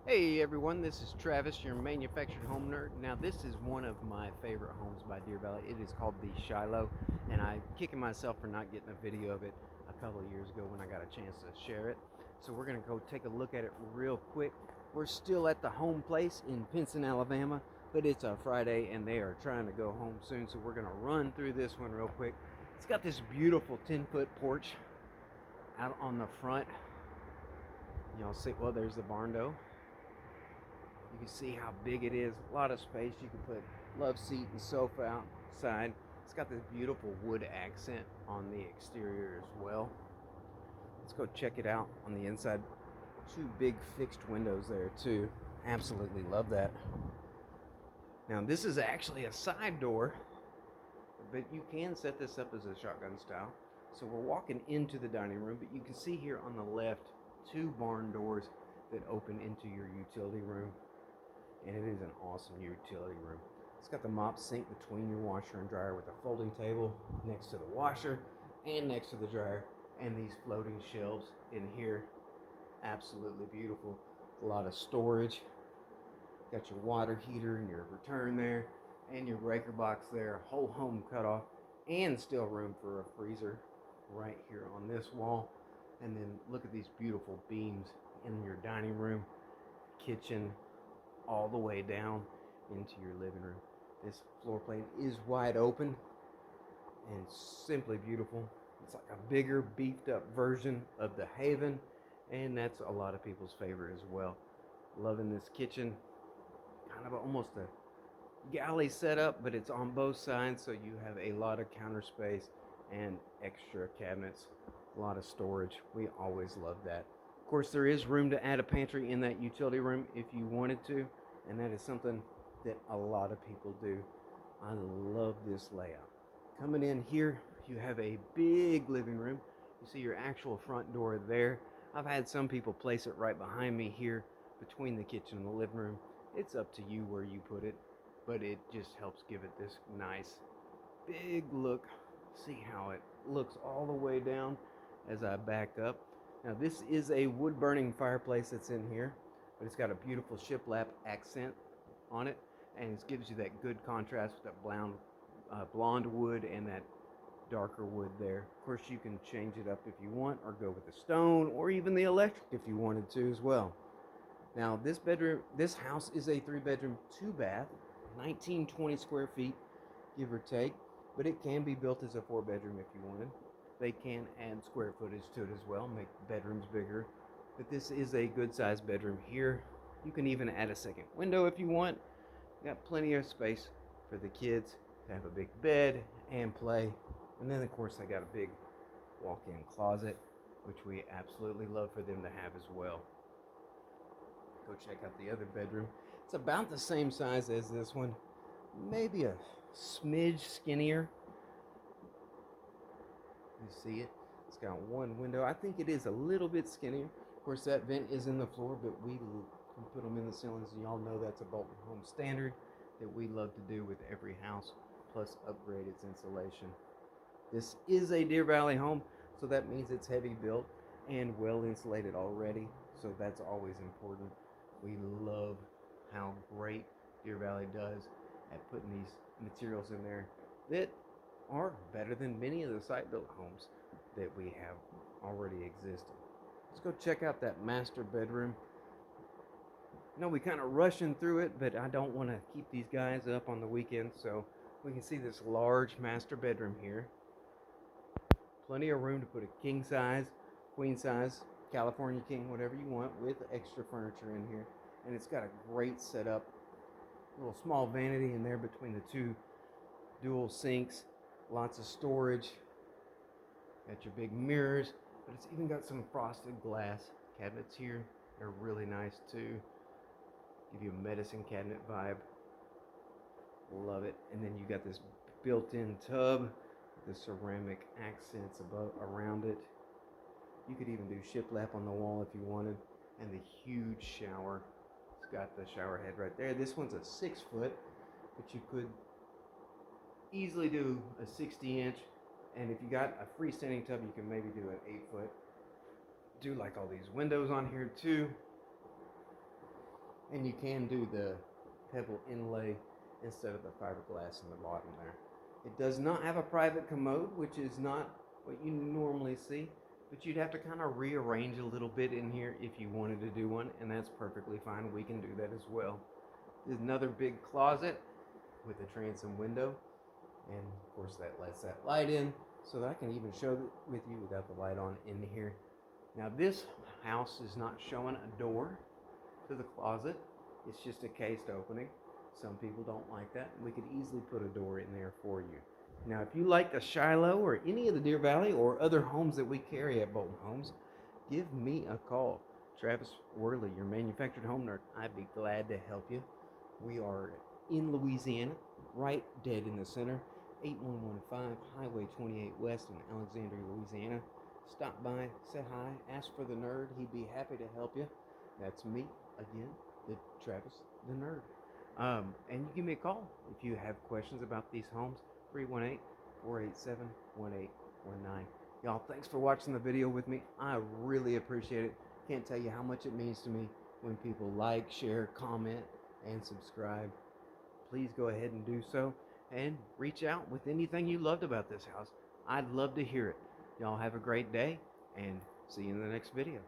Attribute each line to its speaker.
Speaker 1: Hey everyone, this is Travis, your manufactured home nerd. Now this is one of my favorite homes by Deer Valley. It is called the Shilo, and I'm kicking myself for not getting a video of it a couple of years ago when I got a chance to share it. So we're gonna go take a look at it real quick. We're still at the home place in Pinson, Alabama, but it's a Friday and they are trying to go home soon, so we're gonna run through this one real quick. It's got this beautiful 10-foot porch out on the front. Y'all see, well, there's the barn door. You can see how big it is. A lot of space. You can put love seat and sofa outside. It's got this beautiful wood accent on the exterior as well. Let's go check it out on the inside. Two big fixed windows there too. Absolutely love that. Now this is actually a side door, but you can set this up as a shotgun style. So we're walking into the dining room, but you can see here on the left two barn doors that open into your utility room. And it is an awesome utility room. It's got the mop sink between your washer and dryer with a folding table next to the washer and next to the dryer, and these floating shelves in here. Absolutely beautiful. A lot of storage. Got your water heater and your return there, and your breaker box there. Whole home cut off, and still room for a freezer right here on this wall. And then look at these beautiful beams in your dining room, kitchen, all the way down into your living room. This floor plan is wide open and simply beautiful. It's like a bigger, beefed up version of the Haven, and that's a lot of people's favorite as well. Loving this kitchen. Kind of almost a galley setup, but it's on both sides, so you have a lot of counter space and extra cabinets, a lot of storage. We always love that. Of course, there is room to add a pantry in that utility room if you wanted to, and that is something that a lot of people do. I love this layout. Coming in here, you have a big living room. You see your actual front door there. I've had some people place it right behind me here between the kitchen and the living room. It's up to you where you put it, but it just helps give it this nice big look. See how it looks all the way down as I back up. Now this is a wood burning fireplace that's in here, but it's got a beautiful shiplap accent on it, and it gives you that good contrast with that blonde wood and that darker wood there. Of course, you can change it up if you want, or go with the stone, or even the electric if you wanted to as well. Now this house is a 3-bedroom, 2-bath, 1920 square feet, give or take, but it can be built as a 4-bedroom if you wanted. They can add square footage to it as well, make bedrooms bigger. But this is a good sized bedroom here. You can even add a second window if you want. Got plenty of space for the kids to have a big bed and play. And then of course I got a big walk-in closet, which we absolutely love for them to have as well. Go check out the other bedroom. It's about the same size as this one, maybe a smidge skinnier. You see it? It's got one window. I think it is a little bit skinnier. Of course, that vent is in the floor, but we can put them in the ceilings. And y'all know that's a Bolton Home standard that we love to do with every house, plus upgrade its insulation. This is a Deer Valley home, so that means it's heavy built and well insulated already, so that's always important. We love how great Deer Valley does at putting these materials in there that are better than many of the site-built homes that we have already existing. Let's go check out that master bedroom. I know we kind of rushing through it, but I don't want to keep these guys up on the weekend, so we can see this large master bedroom here. Plenty of room to put a king size, queen size, California king, whatever you want, with extra furniture in here. And it's got a great setup. A little small vanity in there between the two dual sinks. Lots of storage. Got your big mirrors, but it's even got some frosted glass cabinets here. They're really nice too. Give you a medicine cabinet vibe. Love it. And then you got this built-in tub with the ceramic accents around it. You could even do shiplap on the wall if you wanted. And the huge shower. It's got the shower head right there. This one's a 6-foot, but you could easily do a 60-inch, and if you got a freestanding tub, you can maybe do an 8-foot. Do like all these windows on here too. And you can do the pebble inlay instead of the fiberglass in the bottom there. It does not have a private commode, which is not what you normally see, but you'd have to kind of rearrange a little bit in here if you wanted to do one, and that's perfectly fine. We can do that as well. There's another big closet with a transom window, and of course that lets that light in so that I can even show it with you without the light on in here. Now this house is not showing a door to the closet. It's just a cased opening. Some people don't like that. We could easily put a door in there for you. Now, if you like a Shiloh or any of the Deer Valley or other homes that we carry at Bolton Homes, give me a call. Travis Worley, your manufactured home nerd. I'd be glad to help you. We are in Louisiana, right dead in the center, 8115 Highway 28 West in Alexandria, Louisiana. Stop by, say hi, ask for the nerd. He'd be happy to help you. That's me, again, the Travis the Nerd. And you give me a call if you have questions about these homes, 318-487-1819. Y'all, thanks for watching the video with me. I really appreciate it. Can't tell you how much it means to me when people like, share, comment, and subscribe. Please go ahead and do so, and reach out with anything you loved about this house. I'd love to hear it. Y'all have a great day, and see you in the next video.